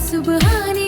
सुबहानी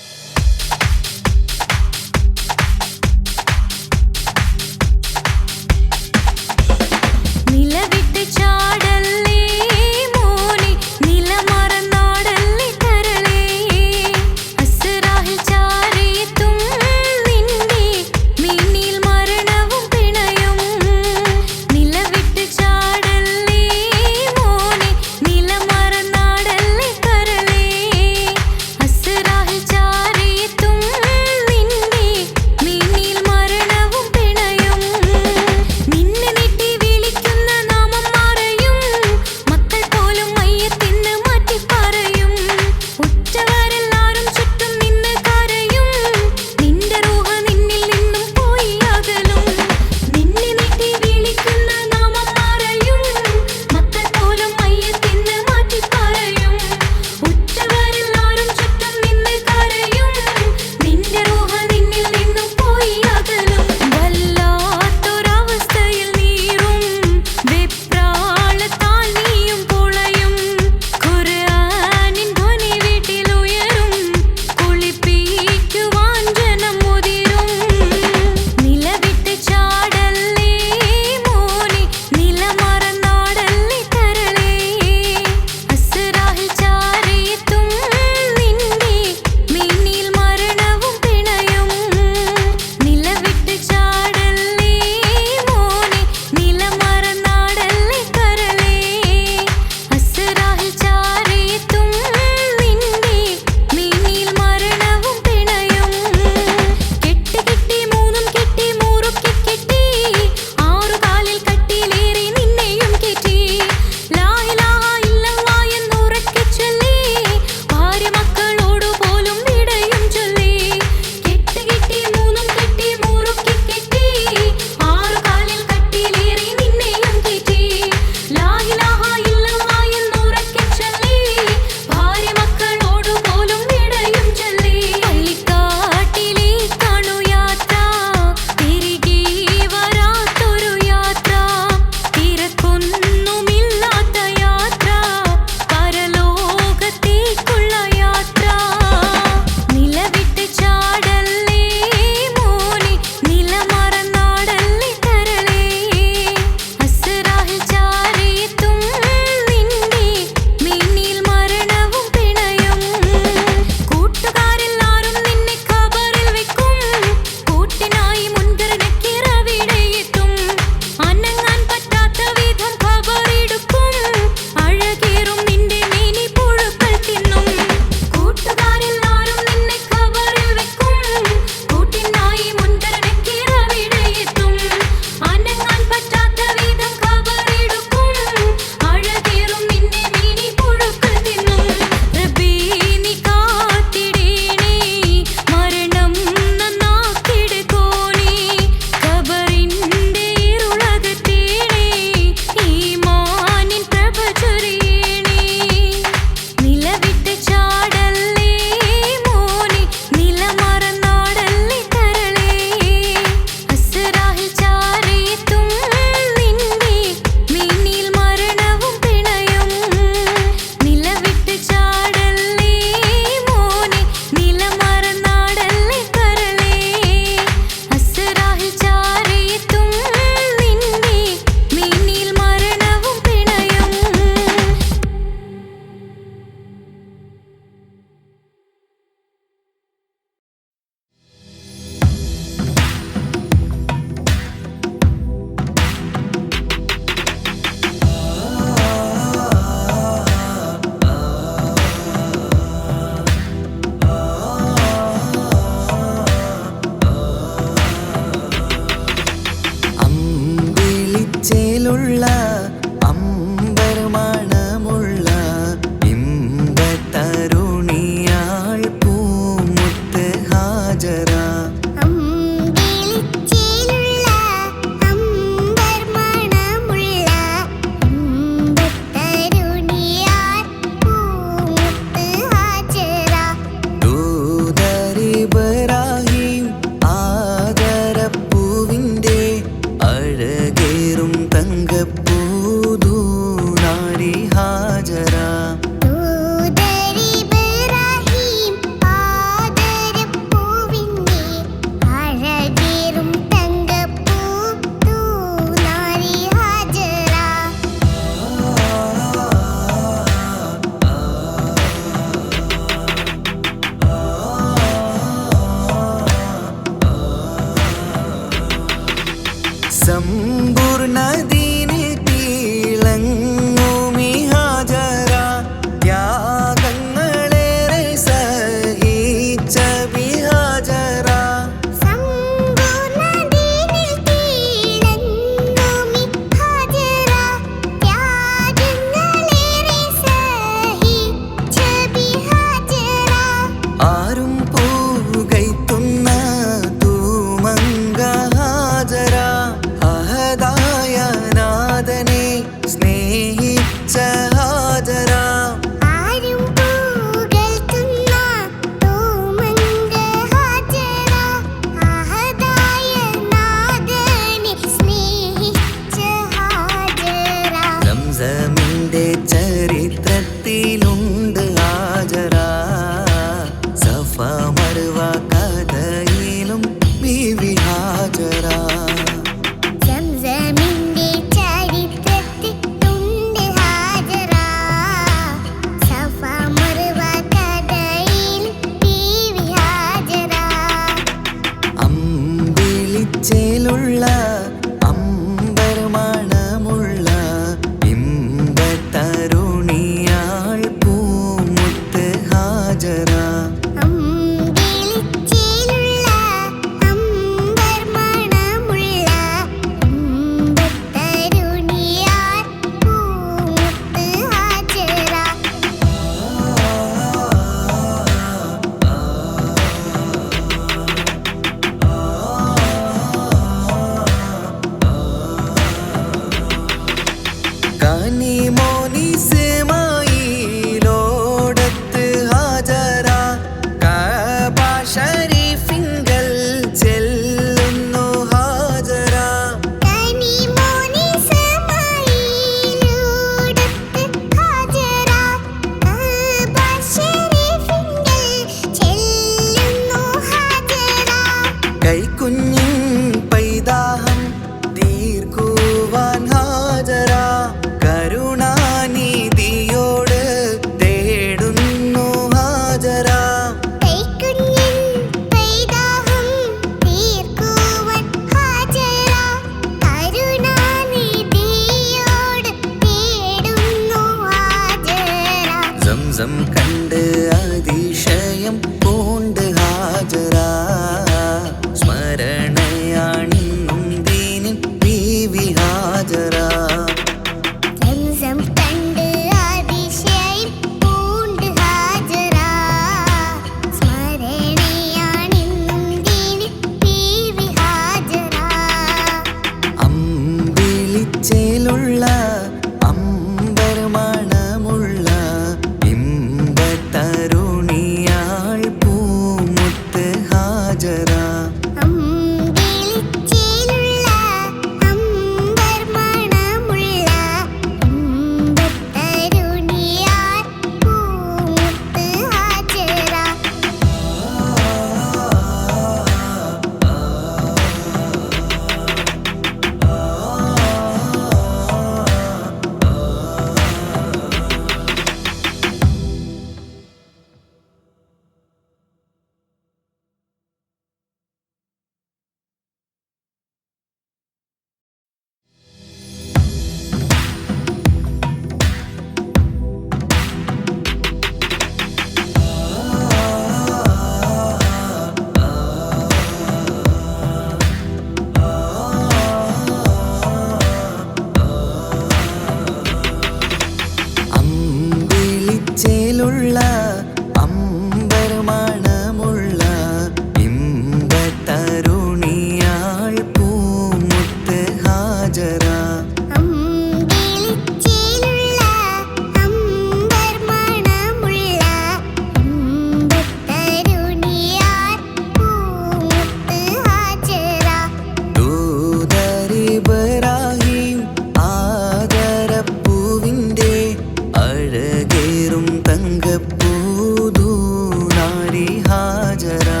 ഹാജരാ.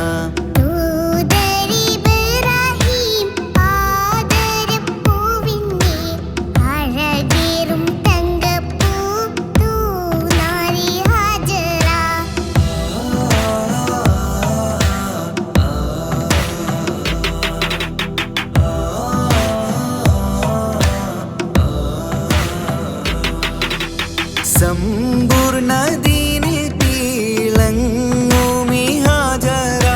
സമ്പൂർണ്ണദീനിൽ തിളങ്ങുമി ഹാജറ.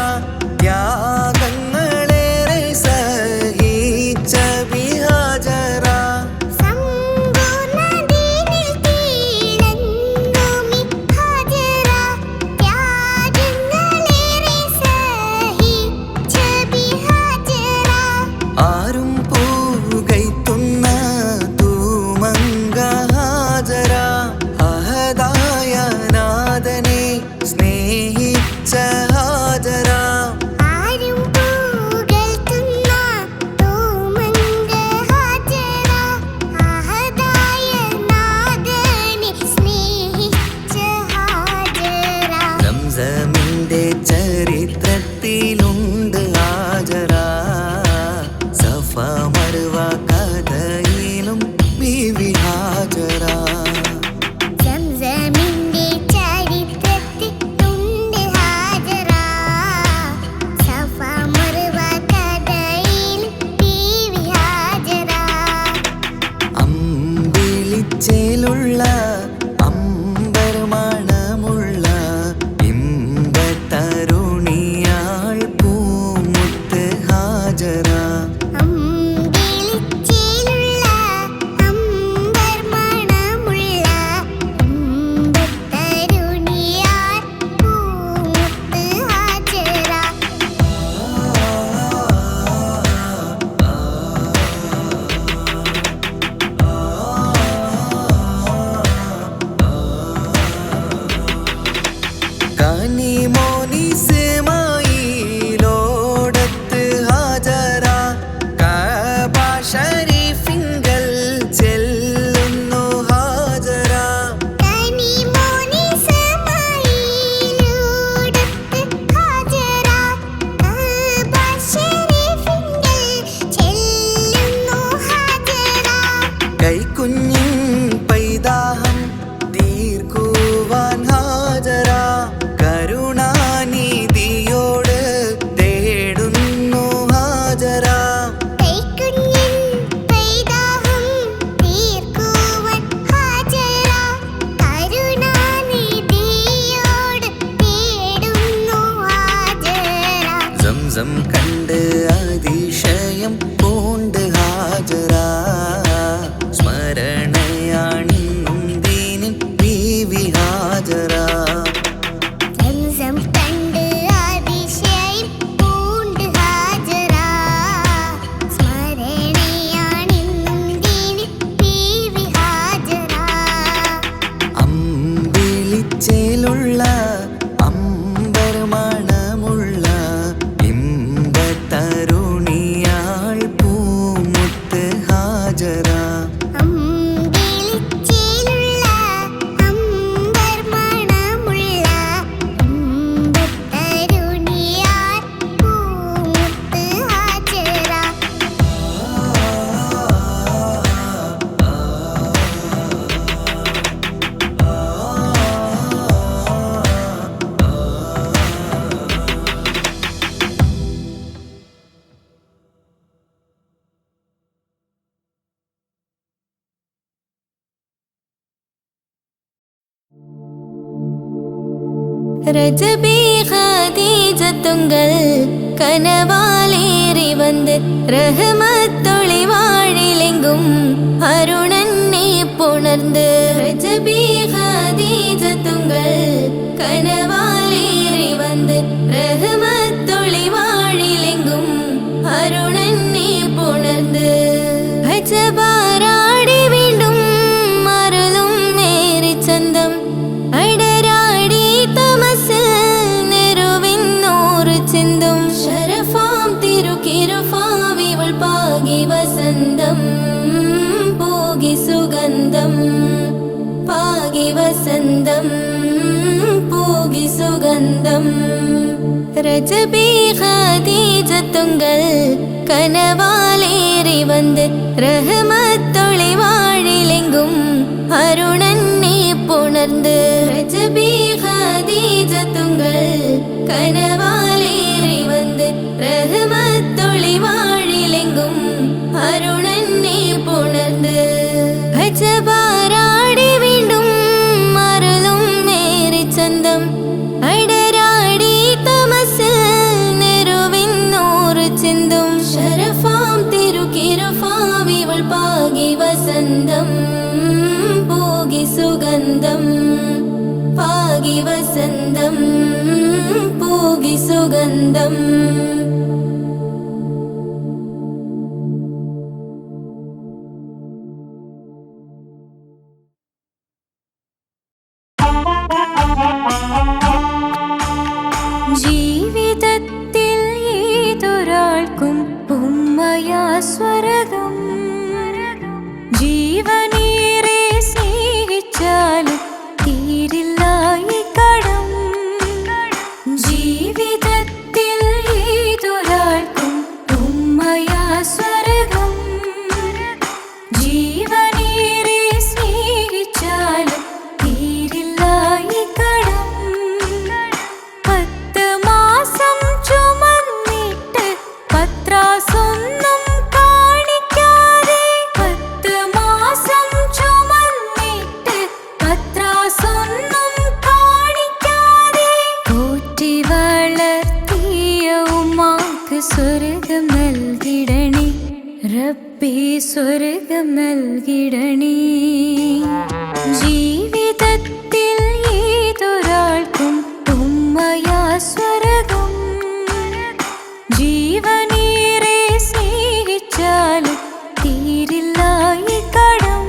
ത്യാഗങ്ങളേറെ സഹിച്ച ബിഹാജറ. ആരും പൂകൈത്തുന്ന തൂമങ്ക ഹാജറ. അഹദായ നാഥനെ സ്നേഹിച്ച ഹാജറ. സംസമിന്റെ ചരിത്രത്തിലുണ്ട് ഹാജറ. സഫ മർവ കഥയിലും ബീവി ഹാജറ. അമ്പിളിച്ചേലുള്ള അമ്പർമണമുള്ള ഇമ്പത്തരുണിയാൾ പൂമുത്ത് ഹാജറ. കനിമോനിസ്മായിലോടത്ത് ഹാജറ. കഅബ ശരീഫിങ്കൽ ചെല്ലുന്നു ഹാജറ. കൈക്കുഞ്ഞിൻ പൈതാഹം തീർക്കുവാൻ ഹാജറ. കരുണാനിധിയോട് തേടുന്നു ഹാജറ. സംസം കണ്ട് അതിശയം പൂണ്ട് ഹാജറ. സ്മരണയാണിന്നും ദീനിൻ ബീവി ഹാജറ. അമ്പിളിച്ചേലുള്ള അമ്പർമണമുള്ള ഇമ്പത്തരുണിയാൾ പൂമുത്ത് ഹാജറ. ரஜபி ஹதீஜத்துங்கள் கனவாலேறி வந்து ரஹமத்தொளி வாழிலெங்கும் அருணன்னே புணர்ந்து. ரஜபி ஹதீஜத்துங்கள் கனவாலேறி வந்து ரஹமத்தொளி வாழிலெங்கும் அருணன்னே புணர்ந்து. அஜபாராடி வேண்டும் அருளும் மேரி சந்தம் അടരാടി തമസിൽ നെരുവിന്നൂറ് ചിന്തും. ശരഫാം തിരുക്കിരുഫാവിവൾ പാകി വസന്തം പൂകി സുഗന്ധം. പാകി വസന്തം പൂകി സുഗന്ധം രജബി ഖദീജത്തുങ്കൾ കനവാലേറി വന്ന് റഹ്മത്തൊളി വാഴിലെങ്കും അരുണനെ പുണർന്ന് രജബി ഖദീജത്തുങ്കൾ കനവാലേറി വന്ന് റഹ്മത്തൊളി വാഴിലെങ്കും അരുണനെ പുണർന്ന് അജബാരാടി വീണ്ടും മറലും മേറി ചന്തം അടരാടി തമസ് നെരുവിന്നൂറ് ചിന്തും ശരഫാം തിരുക്കിരഫാവിവൾ പാകി വസന്തം പോകി സുഗന്ധം പാകി വസന്തം പോകി സുഗന്ധം ജീവിതത്തിൽ ഏതൊരാൾക്കും ഉമ്മയാ സ്വർഗം ജീവനേറെ സ്നേഹിച്ചാലും തീരില്ല ഈ കടം ജീവിതത്തിൽ ഏതൊരാൾക്കും ഉമ്മയാ സ്വർഗം ജീവനേറെ സ്നേഹിച്ചാലും തീരില്ല ഈ കടം 10 മാസം ചുമന്നിട്ട് പത്രാസൊന്നും കാണിക്കാതെ 10 മാസം ചുമന്നിട്ട് പത്രാസൊന്നും കാണിക്കാതെ പോറ്റി വളർത്തിയ ഉമ്മാക്ക് സ്വർഗം നൽകിടണേ റബ്ബേ സ്വർഗം നൽകിടണേ ജീവിതത്തിൽ ഏതൊരാൾക്കും ഉമ്മയാ സ്വർഗം ജീവനേറെ സ്നേഹിച്ചാലും തീരില്ല ഈ കടം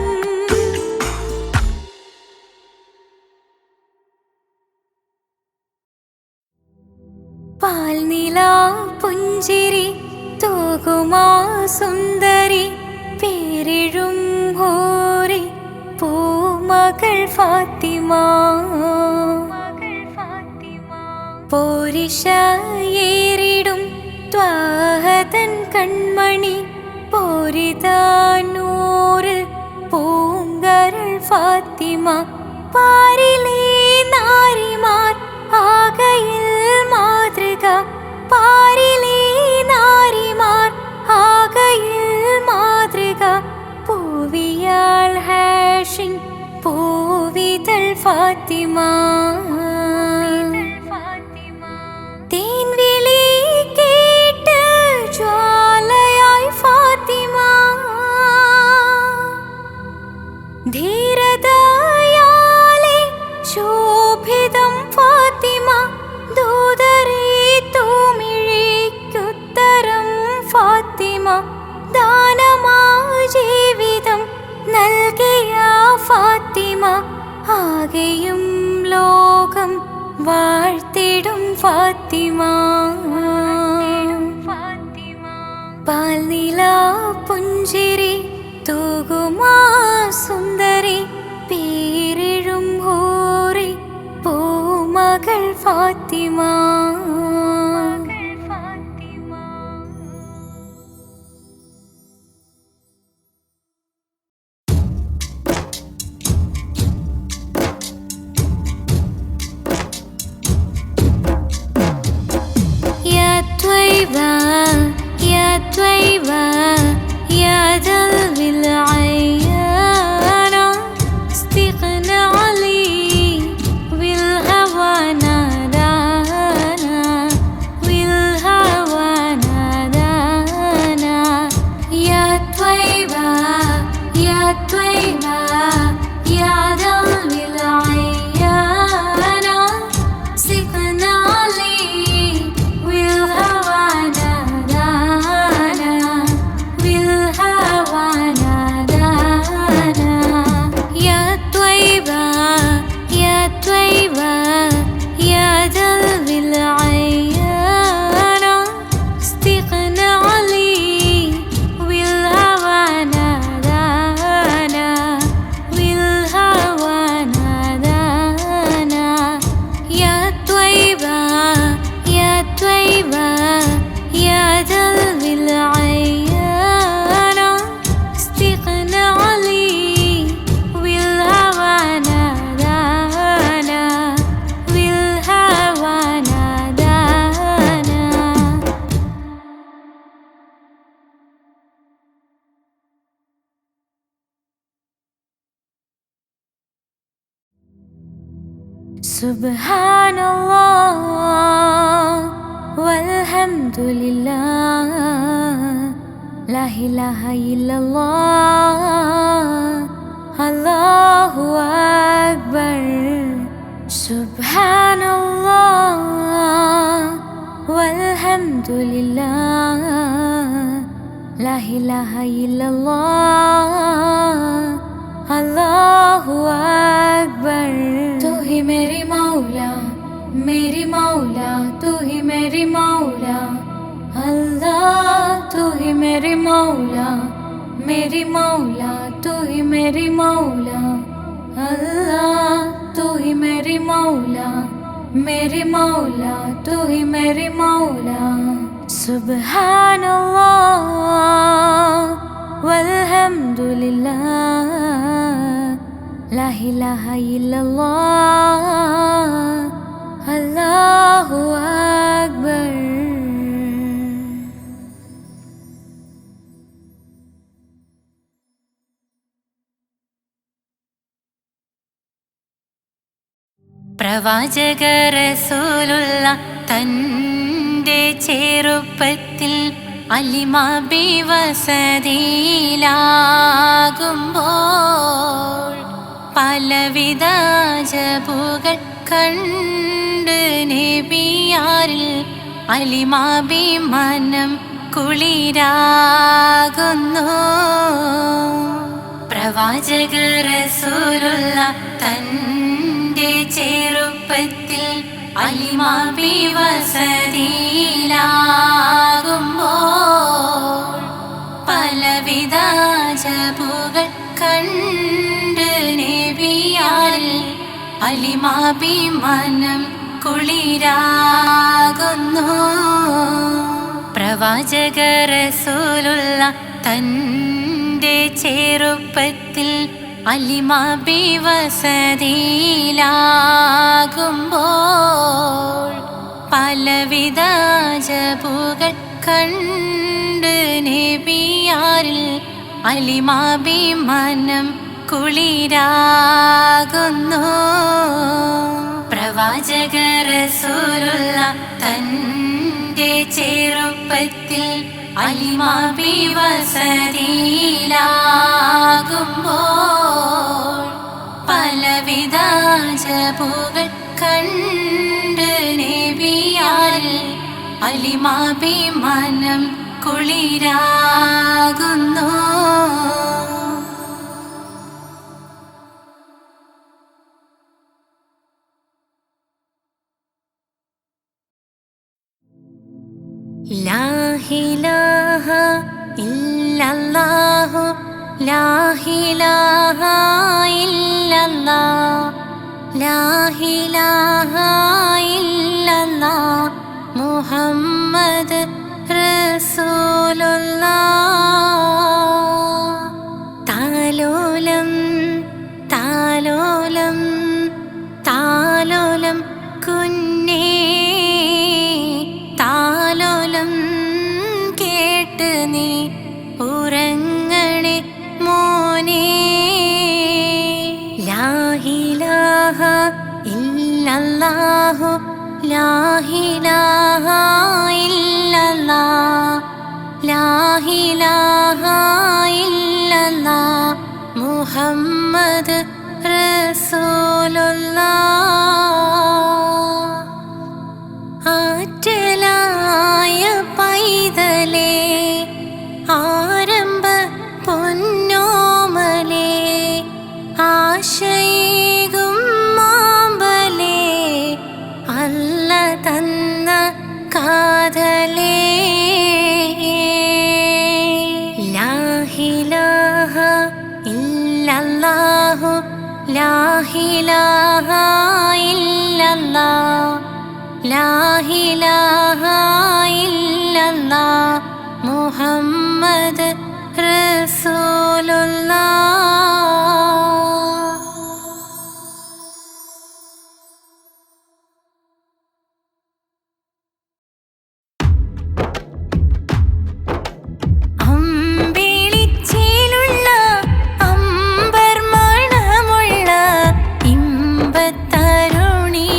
പാൽനിലാ പുഞ്ചിരി തൂകുമാ സുന്ദരി പേരിഴും ഹോറി പൂമകൾ ഫാത്തിമ പോരിശയേറിടും ത്വാഹതൻ കൺമണി പോരിതാനൂറ് പൂങ്കരൾ ഫാത്തിമ പാരിലേ നാരിമാർ ആകയിൽ മാതൃക പാരിലേ നാരിമാർ ആകയിൽ മാതൃക പൂവിയാൾ ഹാഷിൻ പൂവിതൾ ഫാത്തിമ തേൻവിളി കേട്ട് ജ്വാലയായി ഫാത്തിമ ധീരതയാലെ ശോഭിതം ഫാത്തിമ ദൂതരേ തൂമിഴിക്കുത്തരം ഫാത്തിമ ദാനമാ ജീവിതം നൽകിയ ഫാത്തിമ ആകെയും ലോകം വാഴ്ത്തിടും ഫാത്തിമ പാൽനിലാ പുഞ്ചിരി തൂകുമാ സുന്ദരി പേരിഴും ഹൂറി പൂമകൾ ഫാത്തിമ يا طيبة يا دلب العيانة استقنا علي بالهوى نادانا സുബ്ഹാനല്ലാഹ് വൽഹംദുലില്ലാഹ് ലാ ഇലാഹ ഇല്ലല്ലാഹ് അല്ലാഹു അക്ബർ. സുബ്ഹാനല്ലാഹ് വൽഹംദുലില്ലാഹ് ലാ ഇലാഹ ഇല്ലല്ലാഹ് അല്ലാഹു അക്ബർ. तू ही मेरी मौला तू ही मेरी मौला अल्लाह. तू ही मेरी मौला तू ही मेरी मौला अल्लाह. तू ही मेरी मौला तू ही मेरी मौला. सुब्हानल्लाह वल्हम्दुलिल्लाह ला इलाह इल्लल्लाह अल्लाहु अक्बर. പ്രവാചക റസൂലുള്ള തൻ്റെ ചെറുപ്പത്തിൽ അലിമാബി വസതിയിലാകുമ്പോൾ പലവിധ അജബുകൾ കണ്ട് നബിയാരിൽ അലിമാബി മനം കുളിരാകുന്നു. പ്രവാചക റസൂലുള്ള തൻ്റെ ചെറുപ്പത്തിൽ അലിമാബി വസതിയിലാകുമ്പോൾ പലവിധ അജബുകൾ കണ്ട് നബിയാരിൽ അലിമാബി മനം കുളിരാകുന്നു. പ്രവാചക റസൂലുള്ള തൻ്റെ ചെറുപ്പത്തിൽ അലിമാബി വസതിയിലാകുമ്പോൾ പലവിധ അജബുകൾ കണ്ട് നബിയാരിൽ അലിമാബി മനം കുളിരാകുന്നു. പ്രവാചക റസൂലുള്ള തൻ്റെ ചെറുപ്പത്തിൽ അലിമാബി വസതിയിലാകുമ്പോൾ പലവിധ അജബുകൾ കണ്ട് നബിയാരിൽ അലിമാബി മനം കുളിരാകുന്നു. ലാ ഇലാഹ ഇല്ലല്ലാഹു ലാ ഇലാഹ ഇല്ലല്ലാഹ് ലാ ഇലാഹ ഇല്ലല്ലാഹ് മുഹമ്മദ് റസൂലുള്ളാഹ്. താലോലം താലോലം താലോലം കുഞ്ഞേ താലോലം കേട്ട് നീ ഉറങ്ങണേ മോനെ. ലാ ഇലാഹ ഇല്ലല്ലാഹു ലാ ഇലാഹ ഇല്ലല്ലാഹ് ലാ ഇലാഹ ഇല്ലല്ലാഹ് മുഹമ്മദ് റസൂലുള്ളാഹ്. ആറ്റലായ പൈതലേ ആരംഭ പൊന്നോമലേ ആശയേകും മാമ്പലേ അല്ല തന്ന കാതലേ. ലാ ഇലാഹ ഇല്ലല്ലാഹു ലാ ഇലാഹ ഇല്ലല്ലാഹ് ലാ ഇലാഹ ഇല്ലല്ലാഹ് മുഹമ്മദ് റസൂലുള്ളാഹ്. അമ്പിളിച്ചേലുള്ള അമ്പർ മണമുള്ള ഇമ്പത്തരുണി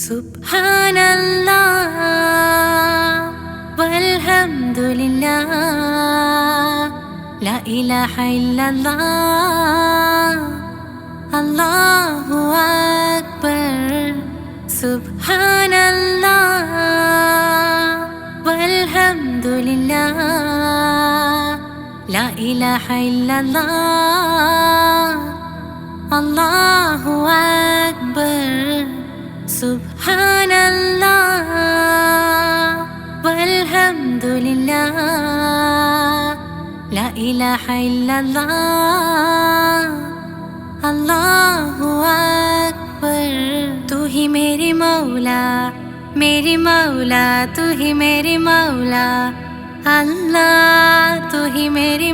സുബ്ഹാനല്ലാഹ് വൽഹംദുലില്ലാഹ് ലാ ഇലാഹ ഇല്ലല്ലാഹ് അല്ലാഹു അക്ബർ. സുബ്ഹാനല്ലാഹ് വൽഹംദുലില്ലാഹ് ലാ ഇലാഹ ഇല്ലല്ലാഹ് അല്ലാഹു അക്ബർ. സുബ്ഹാനല്ലാഹ് വൽഹംദുലില്ലാഹ് ലാ ഇലാഹ ഇല്ലല്ലാഹ് അല്ലാഹു അക്ബർ. तू ही मेरी मौला तू ही मेरी मौला अल्लाह. तू ही मेरी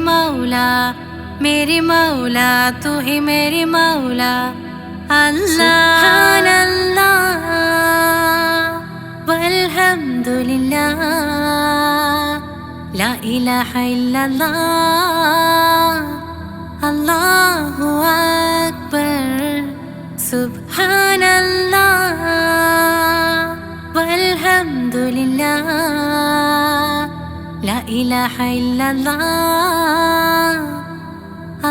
मौला तू ही मेरी मौला अल्लाह. सुब्हानल्लाह वल्हम्दुलिल्लाह ला इलाहा इल्लल्लाह अल्लाहु अक्बर. सुब्हानल्लाह वल्हम्दुलिल्लाह ला इलाहा इल्लल्लाह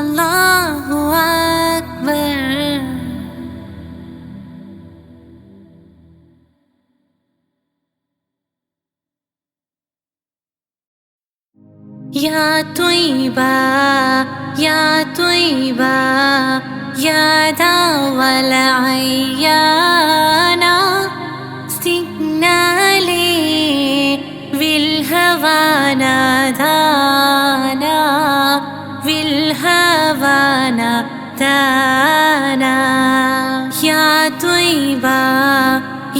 अल्लाहु अक्बर. या त्वय्बा या त्वय्बा या दावल अय्याना सिग्नले विल्हवाना दाना विल्हवाना दाना. या त्वय्बा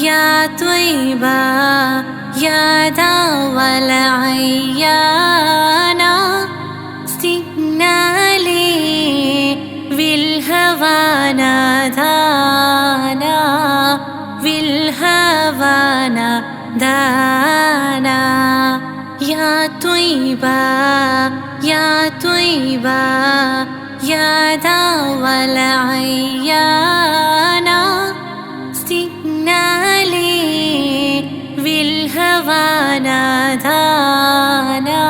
या त्वय्बा या दावल अय्याना सिग्नले विल्हवाना दाना विल्हवाना दाना. या त्वय्बा या त्वय्बा या दावल अय्याना सिग्नले विल्हवाना दाना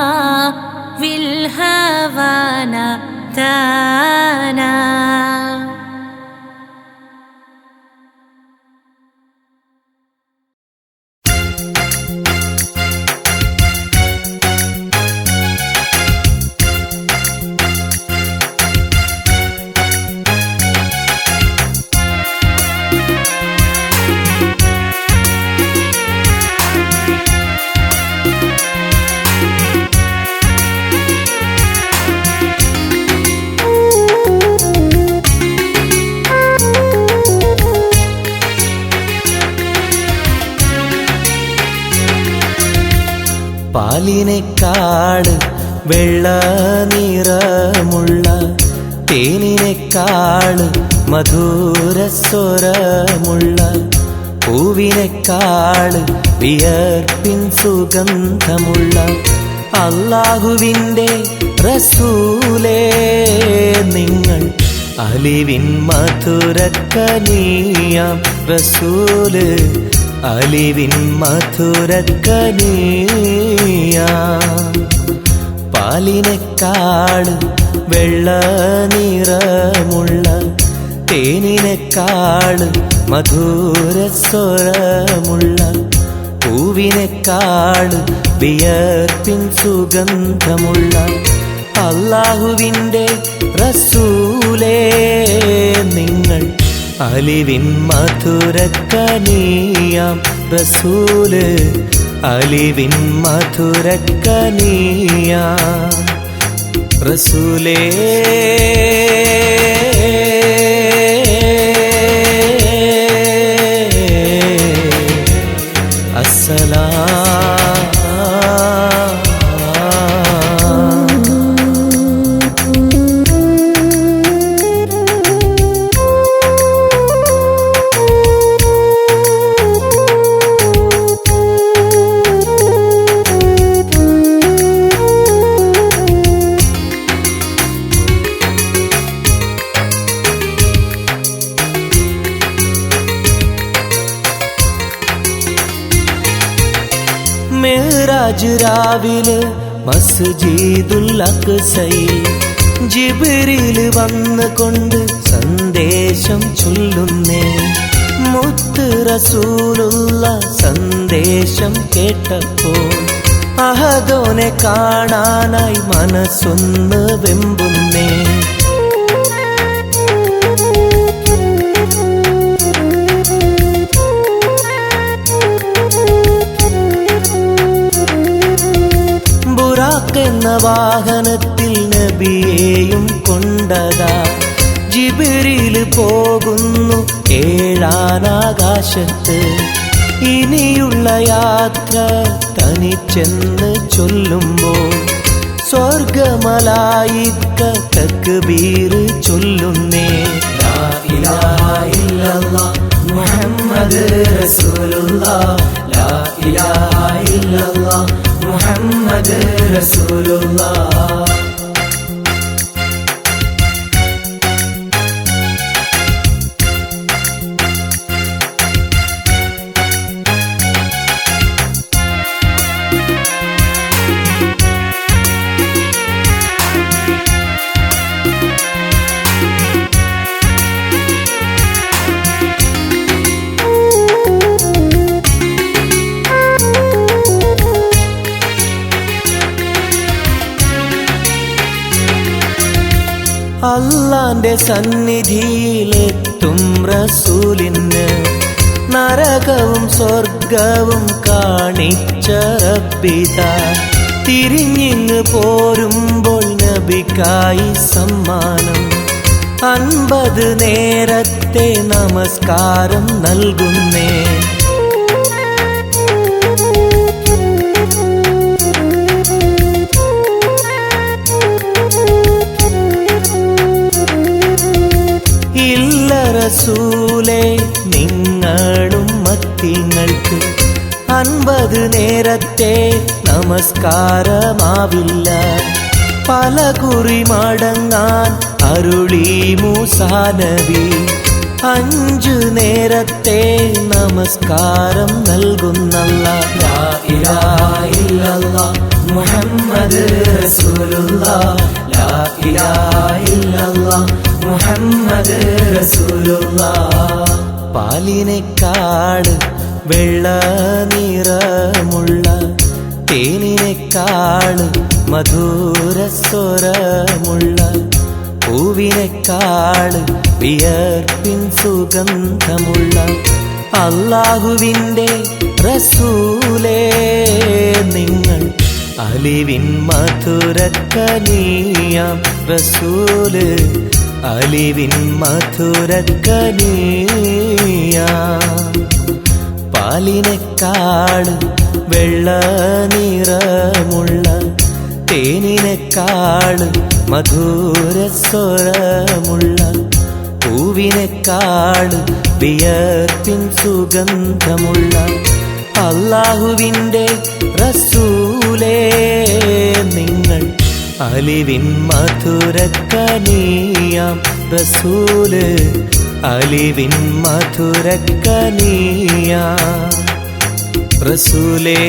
विल्हवाना दाना. പാലിനേക്കാള് വെള്ള നിറമുള്ള തേനിനേക്കാള് മധുരസ്വരമുള്ള പൂവിനേക്കാള് വിയർപ്പിൻ സുഗന്ധമുള്ള അല്ലാഹുവിൻ്റെ റസൂലേ നിങ്ങൾ അലിവിൻ മധുരക്കനിയാം റസൂല് അലിവിൻ മധുരക്കനിയാം. പാലിനേക്കാള് വെള്ള നിറമുള്ള തേനിനേക്കാള് മധുരസ്വരമുള്ള പൂവിനേക്കാള് വിയർപ്പിൻ സുഗന്ധമുള്ള അല്ലാഹുവിൻ്റെ റസൂലേ നിങ്ങൾ അലിവിൻ മധുരക്കനിയാം റസൂല് അലിവിൻ മധുരക്കനിയാം റസൂലേ. മിഅ്റാജ് രാവിലെ മസ്ജിദുൽ അഖ്സയിൽ ജിബ്രീൽ വന്നുകൊണ്ട് സന്ദേശം ചൊല്ലുന്നേ. മുത്ത് റസൂലുള്ള സന്ദേശം കേട്ടപ്പോൾ അഹദോനെ കാണാനായി മനസ്സൊന്ന് വെമ്പുന്നേ. ബുറാഖ് എന്ന വാഹനത്തിൽ നബിയെയും കൊണ്ടതാ ജിബ്രീൽ പോകുന്നു ഏഴാനാകാശത്ത്. ഇനിയുള്ള യാത്ര തനിച്ചെന്ന് ചൊല്ലുമ്പോൾ സ്വർഗമലായിക്ക തക്ബീർ ചൊല്ലുന്നേ. ലാ ഇലാഹ ഇല്ലല്ലാഹ് മുഹമ്മദ് റസൂലുള്ളാഹ്, ലാ ഇലാഹ ഇല്ലല്ലാഹ് മുഹമ്മദ് റസൂലുള്ളാഹ്. അല്ലാന്റെ സന്നിധിയിലെത്തും റസൂലിന് നരകവും സ്വർഗവും കാണിച്ച റബ്ബിതാ. തിരിഞ്ഞിങ്ങ് പോരുമ്പോൾ നബിക്കായി സമ്മാനം 50 നേരത്തെ നമസ്കാരം നൽകുന്നേ. റസൂലേ നിങ്ങളും മത്തിങ്ങൾക്ക് 50 നേരത്തെ നമസ്കാരമാവില്ല. പല കുറി മടങ്ങാൻ അരുളി മൂസാ നബി. 5 നേരത്തെ നമസ്കാരം നൽകുന്നല്ലാഹ്. ലാ ഇലാഹ ഇല്ലല്ലാഹ് മുഹമ്മദ് റസൂലുള്ളാഹ്, ലാ ഇലാഹ ഇല്ലല്ലാഹ് മുഹമ്മദ് റസൂലുള്ളാഹ്. പാലിനെക്കാട് വെള്ള നിറമുള്ള തേനിനെക്കാട് മധുരസ്വരമുള്ള പൂവിനെക്കാട് വിയർപ്പിൻ സുഗന്ധമുള്ള അല്ലാഹുവിൻ്റെ റസൂലേ നിങ്ങൾ അലിവിൻ മധുരക്കനിയാം റസൂല്, അലിവിൻ മധുരക്കനിയാം. പാലിനെക്കാട് വെള്ള നിറമുള്ള തേനിനെക്കാട് മധുരസ്വരമുള്ള പൂവിനെക്കാട് വിയർപ്പിൻ സുഗന്ധമുള്ള അല്ലാഹുവിൻ്റെ റസൂലേ നിങ്ങൾ അലിവിൻ മധുരക്കനിയാം റസൂല്, അലിവിൻ മധുരക്കനിയാം റസൂലേ.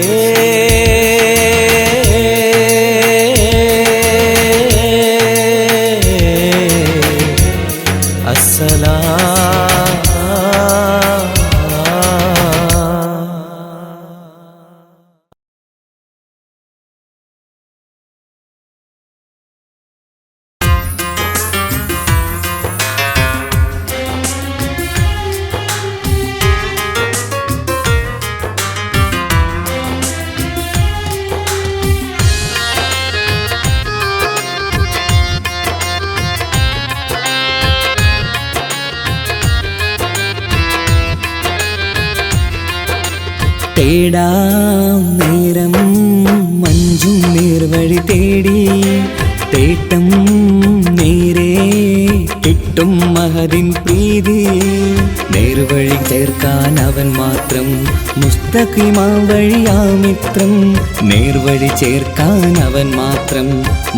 തേടാം നേരം മഞ്ചും നേർവഴി തേടി തേട്ടം നേരെ കിട്ടും മഹദിൻ പ്രീതി. നേർവഴി ചേർക്കാൻ അവൻ മാത്രം മുസ്തഖിമാ വഴിയാമിത്രം. നേർവഴി ചേർക്കാൻ അവൻ മാത്രം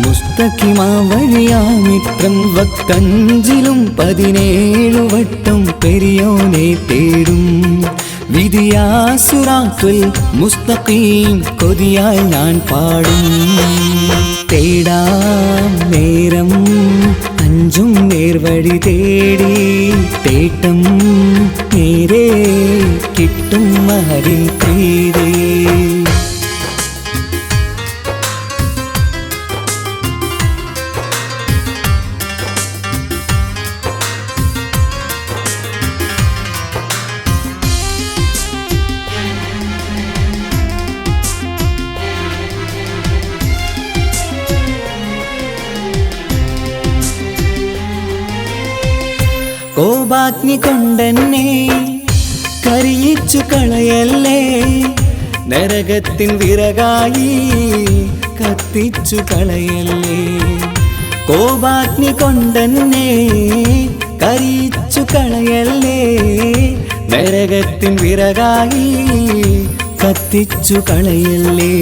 മുസ്തഖിമാ വഴിയാമിത്രം. വക്കഞ്ചിലും 17 വട്ടം പെരിയോനെ തേടും വിധിയാ സിറാത്തുൽ മുസ്തഖീം കൊതിയായി ഞാൻ പാടും. തേടാം നേരം അഞ്ചും നേർവഴി തേടി തേട്ടം നേരെ കിട്ടും മഹരിൻ പ്രീതി. കോപാഗ്നി കൊണ്ടെന്നെ കരിയിച്ചു കളയല്ലേ, നരകത്തിൻ വിറകായി കത്തിച്ചു കളയല്ലേ. കോപാഗ്നി കൊണ്ടെന്നെ കരിയിച്ചു കളയല്ലേ, നരകത്തിൻ വിറകായി കത്തിച്ചു കളയല്ലേ.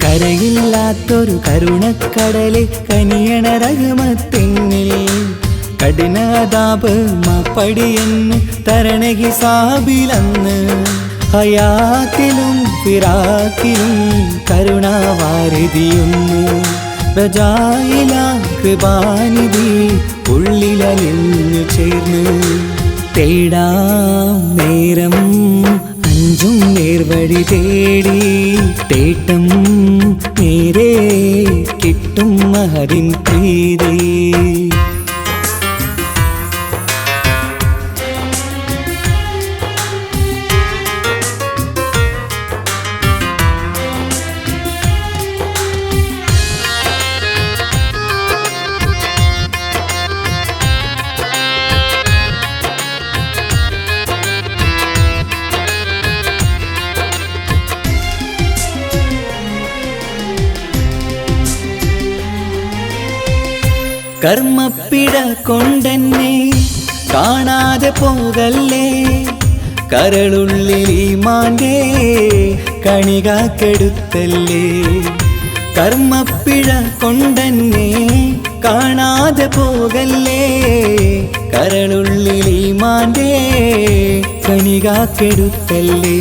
കരയില്ലാത്തൊരു കരുണക്കടലെ കനിയണ റഹ്മത്തിന്നിൽ കഠിനതാപ് മാപ്പടിയെന്ന് തരണ ഹിസാബിലന്ന്. ഹയാത്തിലും ഫിറാക്കിലും കരുണാവാരിതിയൊന്ന് പ്രജായില കൃപാനിധി ഉള്ളിലലിഞ്ഞു ചേർന്ന്. തേടാം നേരം അഞ്ചും നേർവഴി തേടി തേട്ടം നേരെ കിട്ടും മഹരിൻ പ്രീതി. കർമ്മപ്പിട കൊണ്ടെന്നെ കാണാതെ പോകല്ലേ, കരളുള്ളിൽ ഈമാന്റെ കണികാക്കെടുത്തല്ലേ. കർമ്മപ്പിഴ കൊണ്ടെന്നെ കാണാതെ പോകല്ലേ, കരളുള്ളിൽ ഈമാന്റെ കണികാക്കെടുത്തല്ലേ.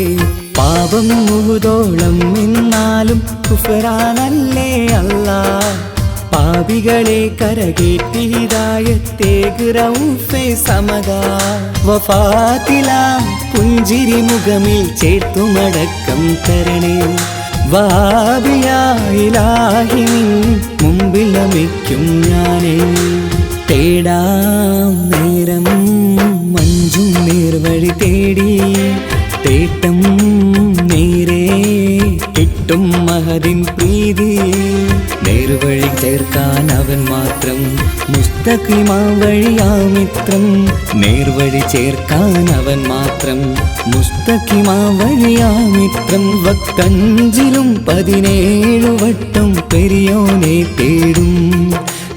പാപം മുഹുദോളം എന്നാലും കുഫറാനല്ലേ അല്ലാ, പാപികളെ കരകേറ്റി ഹിദായത്തേക് റഊഫേ സമദാ. വഫാത്തിലാം പുഞ്ചിരി മുഖമിൽ ചേർത്തുമടക്കം തരണേ, വഹാബിയായിലാഹി നിൻ മുമ്പിൽ നമിക്കും ഞാനേ. തേടാം നേരം മഞ്ചും നേർവഴി തേടി തേട്ടം നേരെ കിട്ടും മഹദിൻ പ്രീതി. നേർവഴി ചേർക്കാൻ അവൻ മാത്രം മുസ്തഖിമാ വഴിയാമിത്രം. നേർവഴി ചേർക്കാൻ അവൻ മാത്രം മുസ്തഖിമാ വഴിയാമിത്രം. വക്കഞ്ചിലും 17 വട്ടം പെരിയോനെ തേടും.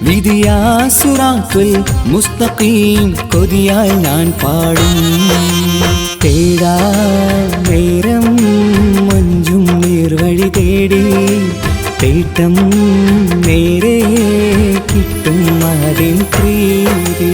വിധിയാ സിറാത്തുൽ മുസ്തഖീം കൊതിയായി ഞാൻ പാടും. തേടാ നേരം മഞ്ചും നേർവഴി തേടി തേട്ടം നേരെ കിട്ടും മഹരിൻ പ്രീതി.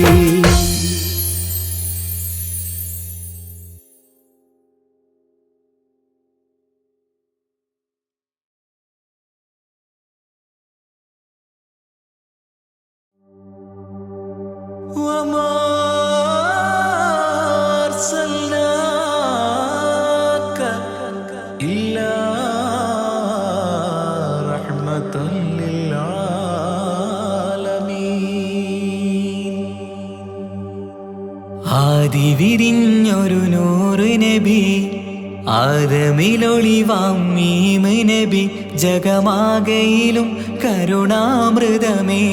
ആദിവിരിഞ്ഞൊരു നൂറ് നബി, ആദമിലൊളിവാം മീമ് നബി. ജഗമാകയിലും കരുണാമൃതമേ,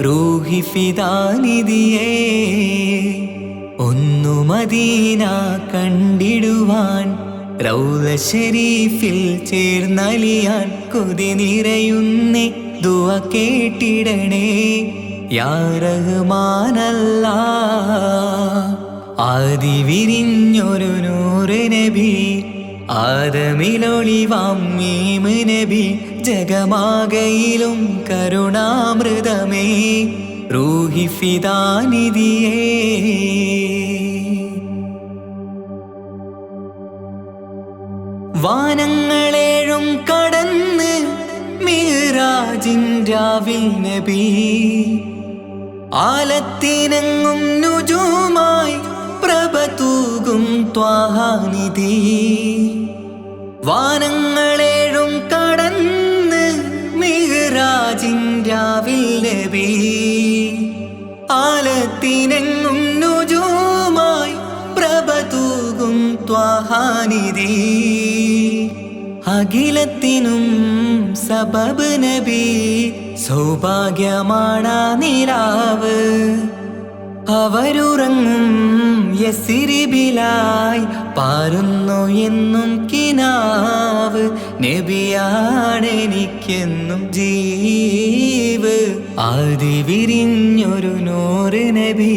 റൂഹി ഫിദാനിധിയേ. ഒന്നു മദീന കണ്ടിടുവാൻ, റൗള ശരീഫിൽ ചേർന്നലിയാൻ കൊതി നിറയുന്നേ. ദുആ കേട്ടിടണേ യാ റഹ്മാനല്ലാഹ്. ആദിവിരിഞ്ഞൊരു നൂറ് നബി, ആദമിലൊളിവാം മീമ് നബി. ജഗമാകയിലും കരുണാമൃതമേ, റൂഹി ഫിദാനിധിയേ. വാനങ്ങളേഴും കടന്ന് മിഹ്റാജിൻ രാവിൽ നബി ആലത്തിനെങ്ങും നുജൂമായി പ്രഭ തൂകും ത്വാഹാനിധി. വാനങ്ങളേഴും കടന്ന് മിഹ്റാജിൻ രാവിൽ നബി ആലത്തിനെങ്ങും നുജൂമായി പ്രഭ തൂകും ത്വാഹാനിധി. അഖിലത്തിനും സബബ് നബി സൗഭാഗ്യമാണ് നിലാവ്. അവരുറങ്ങും യസിരിബിലായി പാരുന്നു എന്നും കിനാവ്. നബിയാണെനിക്കെന്നും ജീവ്. ആദി വിരിഞ്ഞൊരു നൂറ് നബി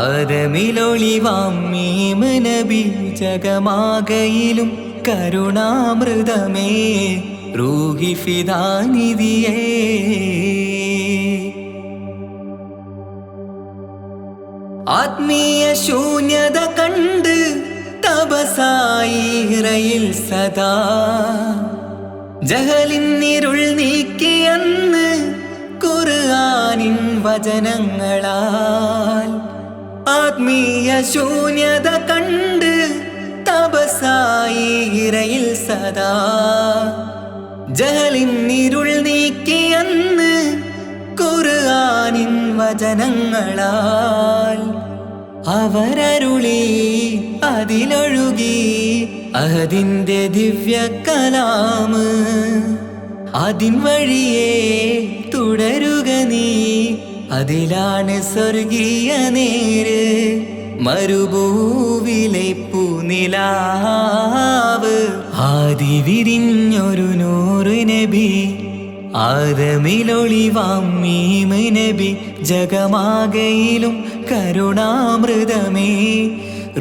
ആദമിലൊളിവാം മീമ് നബി. ജഗമാകയിലും കരുണാമൃതമേ റൂഹി ഫിദാനിധിയേ. ആത്മീയ ശൂന്യത കണ്ട് തപസായി ഇറയിൽ സദാ ജഹലിന്നിരുൾ നീക്കിയന്ന് ഖുർആനിൻ വചനങ്ങളാൽ. ആത്മീയ ശൂന്യത കണ്ട് തപസായി ഇറയിൽ സദാ ജഹലിന്നിരുൾ നീക്കിയന്ന് ഖുർആനിൻ വചനങ്ങളാൽ. അവരരുളി അതിലൊഴുകി അഹദിന്റെ ദിവ്യ കലാമ്. അതിൻ വഴിയേ തുടരുക നീ, അതിലാണ് സ്വർഗീയ നേര്. മരുഭൂവിലെ പൂനിലാവ് ആദി വിരിഞ്ഞൊരു നൂറ് നബി ആദമിലൊളിവാം മീമ് നബി. ജഗമാകയിലും കരുണാമൃതമേ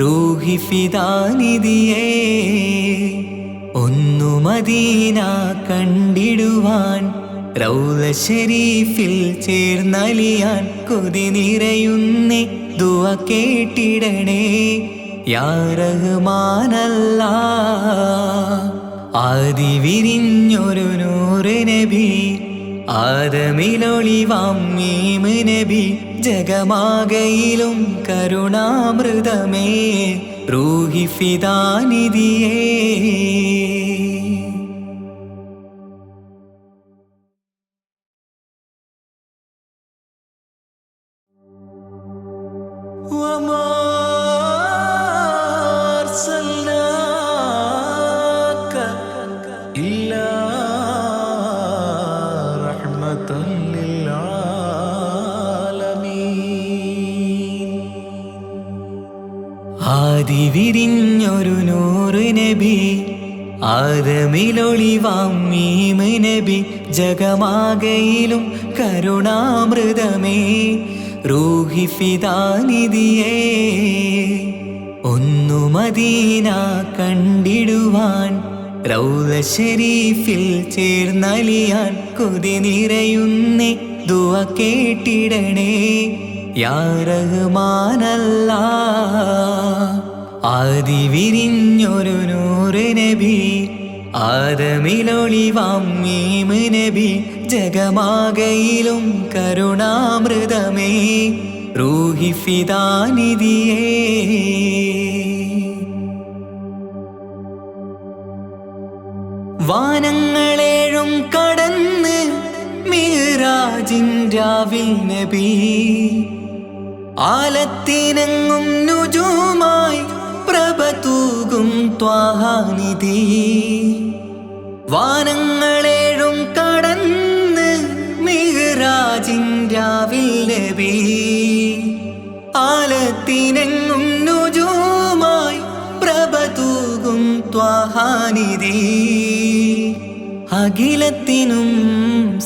റൂഹി ഫിദാനിധിയേ. ഒന്നു മദീന കണ്ടിടുവാൻ റൗള ശരീഫിൽ ചേർന്നലിയാൻ കൊതി നിറയുന്നേ ദുആ കേട്ടിടണേ യാ റഹ്മാനല്ലാഹ്. ആദി വിരിഞ്ഞൊരു നൂറ് നബി ആദമിലൊളിവാം മീമ് നബി. ജഗമാകയിലും കരുണാമൃതമേ റൂഹി ഫിദാനിധിയേ. ആദി വിരിഞ്ഞൊരു നൂറ് നബി ആദമിലൊളിവാം മീമ് നബി. ജഗമാകയിലും കരുണാമൃതമേ റൂഹി ഫിദാനിധിയേ. ഒന്നു മദീന കണ്ടിടുവാൻ റൗള ശരീഫിൽ ചേർന്നലിയാൻ കൊതി നിറയുന്നേ ദുആ കേട്ടിടണേ യാ റഹ്മാനല്ലാഹ്. ആദി വിരിഞ്ഞൊരു നൂറ് നബി ആദമിലൊളിവാം മീമ് നബി. ജഗമാകയിലും കരുണാമൃതമേ റൂഹി ഫിദാനിധിയേ. വാനങ്ങളേഴും കടന്ന് മിഹ്റാജിൻ രാവിൽ നബി ആലത്തിനെങ്ങും നുജൂമായി പ്രഭ തൂകും ത്വാഹാനിധി. വാനങ്ങളേഴും കടന്ന് മിഹ്റാജിൻ രാവിൽ നബി ആലത്തിനെങ്ങും നുജൂമായി പ്രഭ തൂകും ത്വാഹാനിധി. അഖിലത്തിനും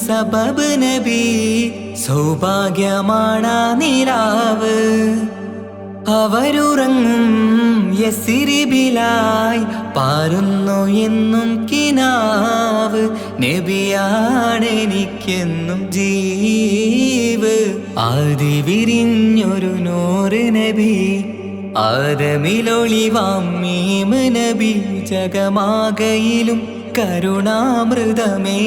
സബബ് നബി സൗഭാഗ്യമാണ് നിലാവ്. അവരുറങ്ങും യസിരിബിലായി പാരുന്നു എന്നും കിനാവ്. നബിയാണെനിക്കെന്നും ജീവ്. ആദി വിരിഞ്ഞൊരു നൂറ് നബി ആദമിലൊളിവാം മീമ് നബി ജഗമാകയിലും കരുണാമൃതമേ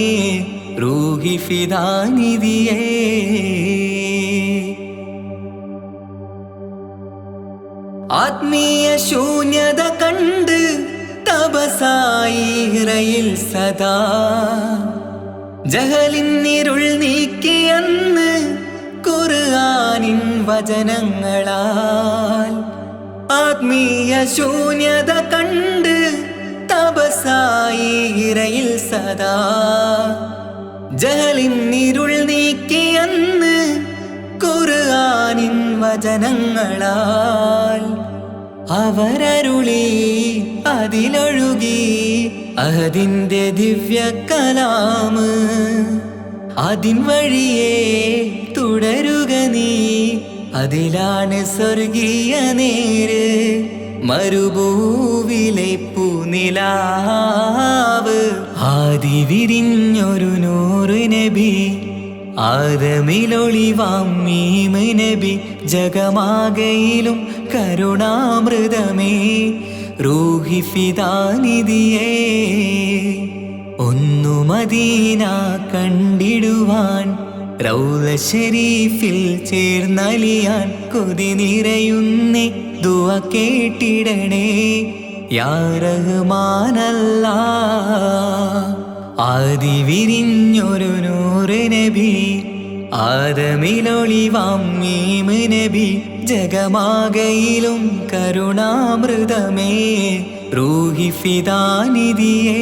റൂഹി ഫിദാനിധിയേ. ആത്മീയ ശൂന്യത കണ്ട് തപസായി ഇറയിൽ സദാ ജഹലിന്നിരുൾ നീക്കിയന്ന് ഖുർആനിൻ വചനങ്ങളാൽ. ആത്മീയ ശൂന്യത കണ്ട് തപസായി ഇറയിൽ സദാ ജഹലിന്നിരുൾ നീക്കിയന്ന് ഖുർആനിൻ വചനങ്ങളാൽ. അവരരുളി അതിലൊഴുകി അഹദിന്റെ ദിവ്യ കലാമ്. അതിൻ വഴിയേ തുടരുക നീ, അതിലാണ് സ്വർഗീയ നേര്. മരുഭൂവിലെ പൂനിലാവ് ആദി വിരിഞ്ഞൊരു നൂറ് നബി. ആദമിലൊളിവാം മീമ് നബി ജഗമാകയിലും കരുണാമൃതമേ റൂഹി ഫിദാനിധിയേ. ഒന്നു മദീന കണ്ടിടുവാൻ റൗള ശരീഫിൽ ചേർന്നലിയാൻ കൊതി നിറയുന്നേ ദുആ കേട്ടിടണേ യാ റഹ്മാനല്ലാഹ്. ആദി വിരിഞ്ഞൊരു നൂറ് നബി. ആദമിലൊളിവാം മീമ് നബി ജഗമാകയിലും കരുണാമൃതമേ റൂഹി ഫിദാനിധിയേ.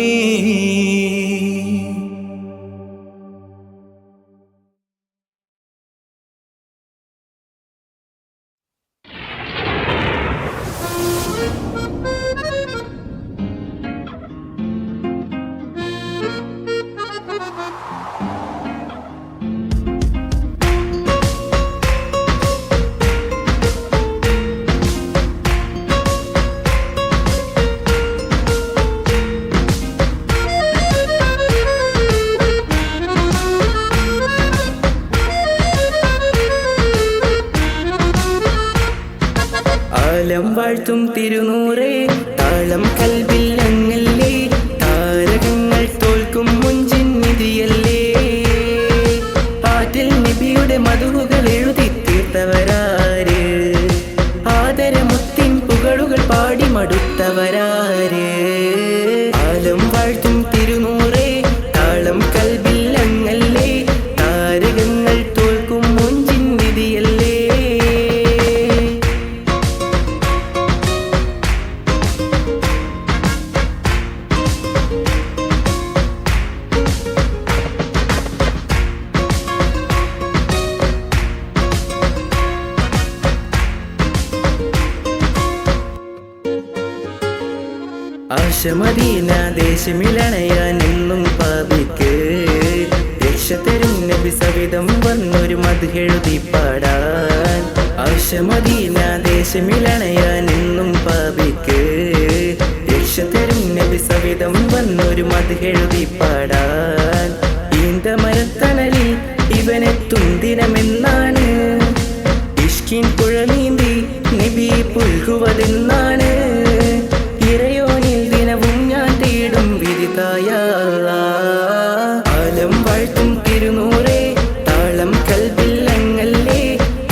ആലം വാഴ്ത്തും തിരുനൂറേ താളം കൽവിൽ അങ്ങല്ലേ. താരകങ്ങൾ തോൽക്കും മുഞ്ചിൻ നിധിയല്ലേ. ആറ്റിൽ നബിയുടെ മധുകൾ എഴുതി തീർത്തവരാര്. ആദരമുത്തിൻ പുകളുകൾ പാടി മടുത്തവരാര്. ആലം വാഴ്ത്തും തിരുനൂറേ താളം കൽവിൽ അങ്ങല്ലേ. താരകങ്ങൾ തോൽക്കും മുഞ്ചിൻ നിധിയല്ലേ. ആശമദീന ദേശമിലണയാൻ എന്നും പാപിക്ക് രക്ഷ തരും നബി സവിധം വന്നൊരു മദ്ഹെഴുതി പാടാൻ. ആശമദീന ദേശമിലണയാൻ എന്നും പാപിക്ക് രക്ഷ തരും നബി സവിധം വന്നൊരു മദ്ഹെഴുതി പാടാൻ. ഈന്ത മരത്തണലിൽ ഇവനെത്തും ദിനമെന്നാണ്. ഇഷ്കിൻ പുഴ നീന്തി നബി പുൽകുവതെന്നാണ്. ഇറയോനിൽ ദിനവും ഞാൻ തേടും വിധിതായ ആലം വാഴ്ത്തും തിരുനൂറേ താളം കൽവിൽ അങ്ങല്ലേ.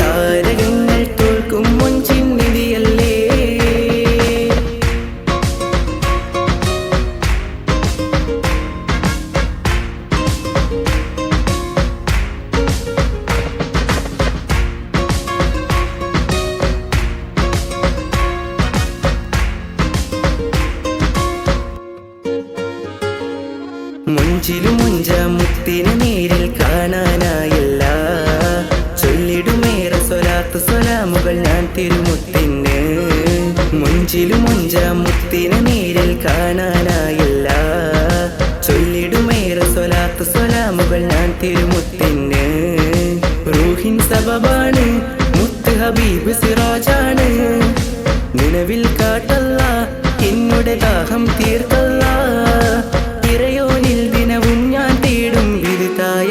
താരകങ്ങൾ തോൽക്കും മുഞ്ചിൻ നിധിയല്ലേ. മുഞ്ചിലും മുഞ്ച മുത്തിനെ നേരിൽ കാണാനായില്ല. ചൊല്ലിടുമേറെ സ്വലാത്ത് സ്വലാമുകൾ ഞാൻ തിരുമുത്തിന്. മുഞ്ചിലും മുഞ്ച മുത്തിനെ നേരിൽ കാണാനായില്ല. ചൊല്ലിടുമേറെ സ്വലാത്ത് സ്വലാമുകൾ ഞാൻ തിരുമുത്തിന്. റൂഹിൻ സബബാണ് മുത്ത് ഹബീബ് സിറാജാണ്. നിലവിൽ കാട്ടല്ല എന്നുടെ ദാഹം തീർത്തല്ല. ഇറയോനിൽ ദിനവും ഞാൻ തേടും വിധിതായ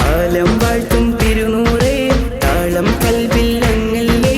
ആലം വാഴ്ത്തും തിരുനൂറേ താളം കൽവിൽ അങ്ങല്ലേ.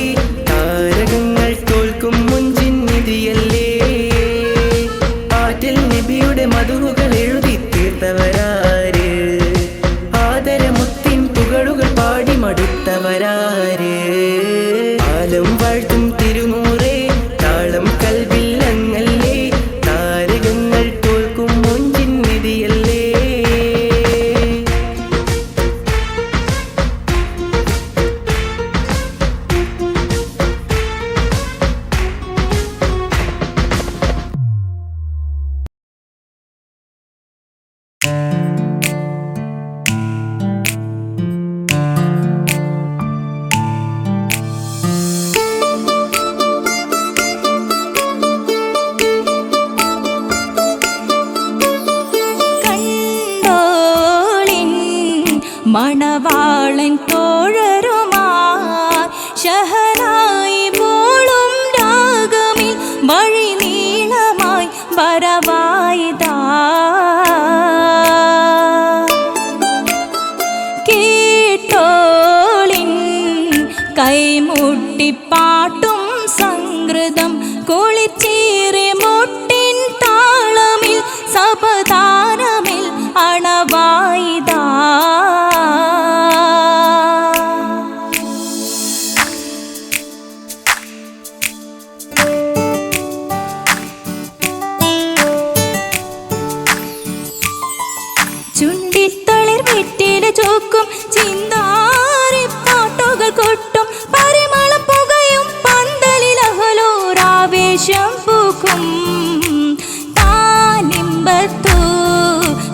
നിൻ തോഴരുമായി ഷഹനായി പോളും രാഗമിൽ വഴി നീളമായി വരവായിതാ കേട്ടോളിൻ കൈമുട്ടിപ്പാട്ടും സംഗൃതം കുളിച്ചേറി മുട്ടിൻ താളമിൽ സപതാരമിൽ അണവായിതാ ചുണ്ടിത്തളിർ വെറ്റില ചോക്കും ചിന്താരി പാട്ടുകൾ കൊട്ടും പരിമളം പുകയും പന്തലിൽ അഹലോരാവേശം പൂക്കും താനിമ്പത്തു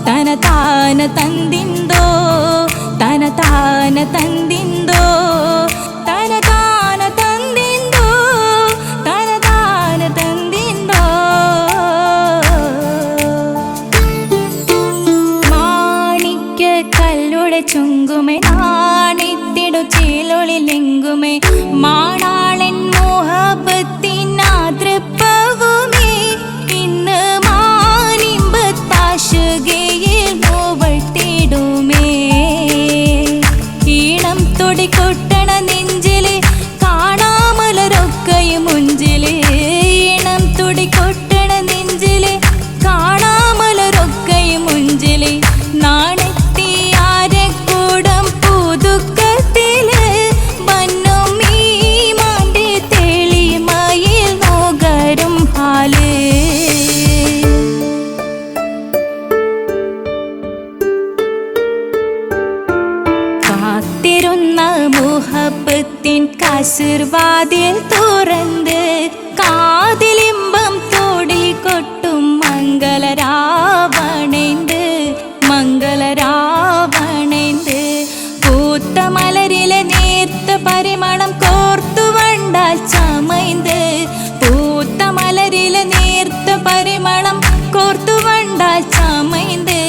തന താന തന്തിന്തോ തന താന തന്തിന്തോ തന താന തന്തിന്തോ തന താന തന്തിന്തോ മാണിക്യ കല്ലുടെ ചുങ്കുമേ നാണിത്തിടു ചേലൊളിലെങ്കുമേ മാണാളൻ മോഹബത്തിനാതൃപ്പവുമേ ഇന്ന് മാനിമ്പത്താശുകയിൽ നോവട്ടിടുമേ ഈണം തൊടിക്കൊട്ടണ നെഞ്ചിലെ കാണാമലരൊക്കെയും മുഞ്ചിലെ ഈണം തൊടിക്കൊട്ടണ നെഞ്ചിലെ കാണാമലരൊക്കെയും മുഞ്ചിലെ നാണത്തിയാരക്കൂടം പുതുക്കത്തില് വന്നും ഈ മാന്റെ തെളിമയിൽ നോകരും ഹാല് കാത്തിരുന്ന മുഹബത്തിൻ കസിർവാതിൽ തുറന്ന് കാതിലിമ്പം തോടി കൊട്ടും മംഗളരാവണേന്ത് മംഗളരാവണേന്ത് പൂത്ത മലരിലെ നേർത്ത പരിമളം കോർത്തു വണ്ടാൽ ചമൈന്ത് പൂത്ത മലരിലെ നേർത്ത പരിമളം കോർത്തു വണ്ടാൽ ചമൈന്ത്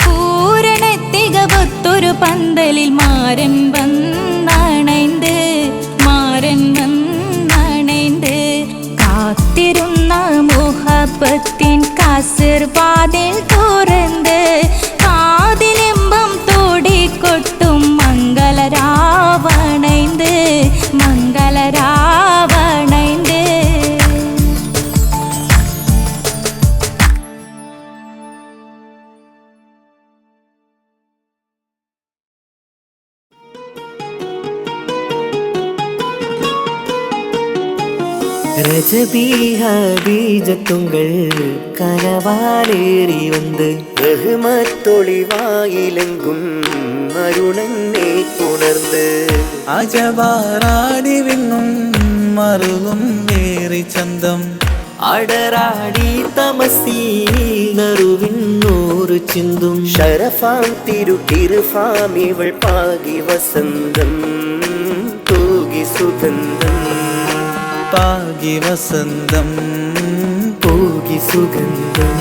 പൂരണത്തികവൊത്തൊരു പന്തലിൽ മാരൻ വന്നണൈന്ത് മാരൻ വന്നണൈന്ത് കാത്തിരുന്ന മുഹബത്തിൻ കസിർവാതിൽ തുറന്ന് കാതിലിമ്പം തോടിക്കൊട്ടും മംഗളരാവണൈന്ത് മംഗളരാവണൈന്ത് ரஜபீஹ பீஜத்துங்கள் கனவாலேறி வந்து ரஹ்மத்தொளிவாயிலெங்கும் அருணன்னே உணர்ந்து അജവാറാടി വിണ്ണും മറുകും വേറി ചന്തം അടരാടി തമസിൽ നറുവിന്നൂറ് ചിന്തും ഷറഫാം തിരുട്ടിരുഫാം ഇവൾ പാകി വസന്തം തൂകി സുഗന്ധം പാകി വസന്തം പൂകി സുഗന്ധം